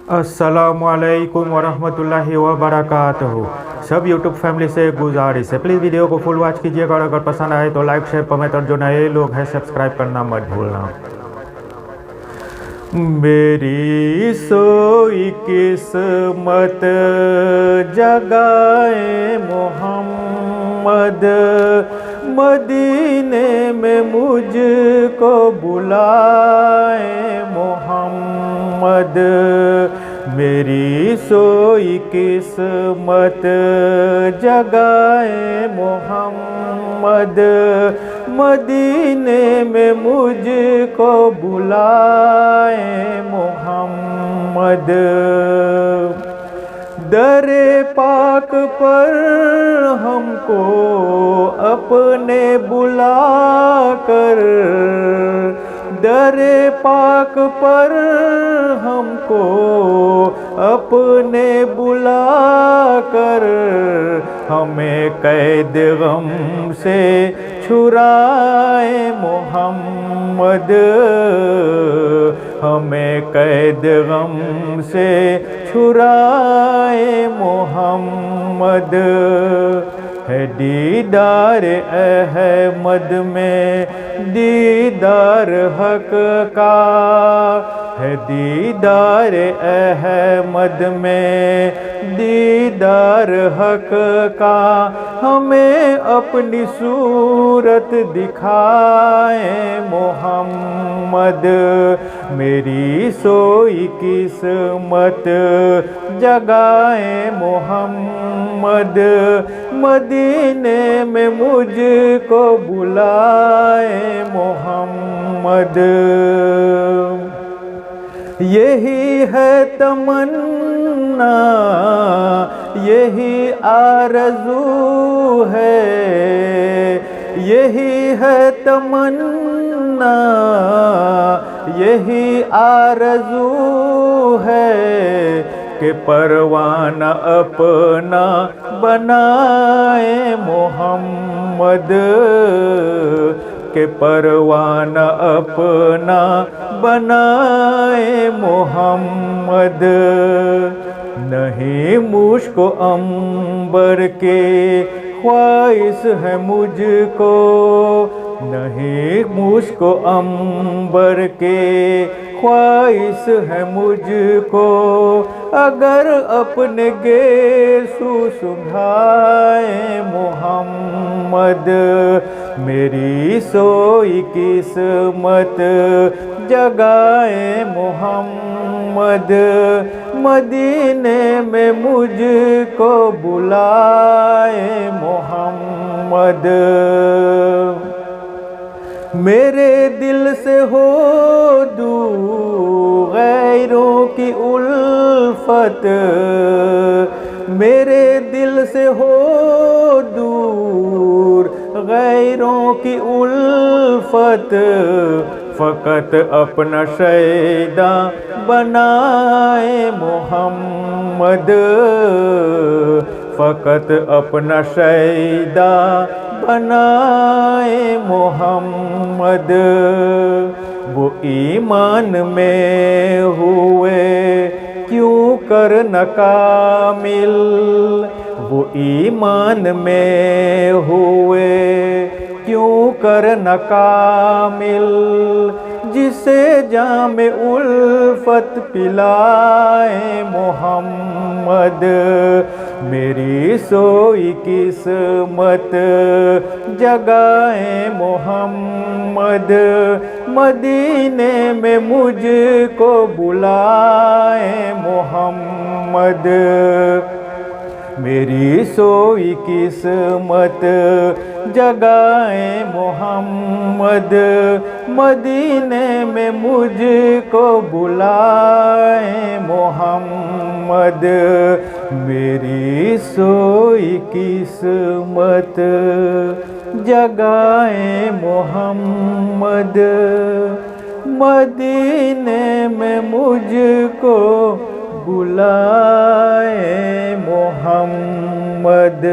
अस्सलामुअलैकुम वरहमतुल्लाहि वबरकातुहू। सब यूट्यूब फैमिली से गुजारिश है, प्लीज़ वीडियो को फुल वॉच कीजिएगा और अगर पसंद आए तो लाइक शेयर कमेंट और जो नए लोग हैं सब्सक्राइब करना मत भूलना। मेरी सोई किस्मत जगाए मोहम्मद, मदीने में मुझको बुलाए मोहम्मद। मेरी सोई किस्मत जगाए मोहम्मद, मदीने में मुझको बुलाए मोहम्मद। दरे पाक पर हमको अपने बुला कर, दरे पाक पर हमको अपने बुला कर, हमें कैद गम से छुड़ाए मोहम्मद। हमें कैद गम से छुड़ाए मोहम्मद। है दीदार अहमद में दीदार हक का, है दीदार अहमद में दीदार हक का, हमें अपनी सूरत दिखाए मोहम्मद। मेरी सोई किस्मत जगाए मोहम्मद, मदीने में मुझको बुलाए मोहम्मद। यही है तमन्ना, यही आरज़ू है, यही है तमन्ना, यही आरज़ू है कि परवाना अपना बनाए मोहम्मद। के परवाना अपना बनाए मोहम्मद। नहीं मुझको अंबर के ख्वाहिश है मुझको, नहीं मुझको अंबर के ख्वाहिश है मुझको, अगर अपने गेसू सुधाए मोहम्मद। मेरी सोई किस्मत जगाए मोहम्मद, मदीने में मुझको बुलाए मोहम्मद। मेरे दिल से हो दूर गैरों की उल्फत, मेरे दिल से हो दूर गैरों की उल्फत, फ़कत अपना शैदा बनाए मोहम्मद। फ़कत अपना शैदा बनाए मोहम्मद। वो ईमान में हुए क्यों कर न कामिल, वो ईमान में हुए क्यों कर न कामिल, जिसे जामे उल्फत पिलाए मोहम्मद। मेरी सोई किस्मत जगाए मोहम्मद, मदीने में मुझको बुलाए मोहम्मद। मेरी सोई किस्मत जगाए मोहम्मद, मदीने में मुझको बुलाए मोहम्मद। मेरी सोई किस्मत जगाए मोहम्मद, मदीने में मुझको बुलाए मोहम्मद।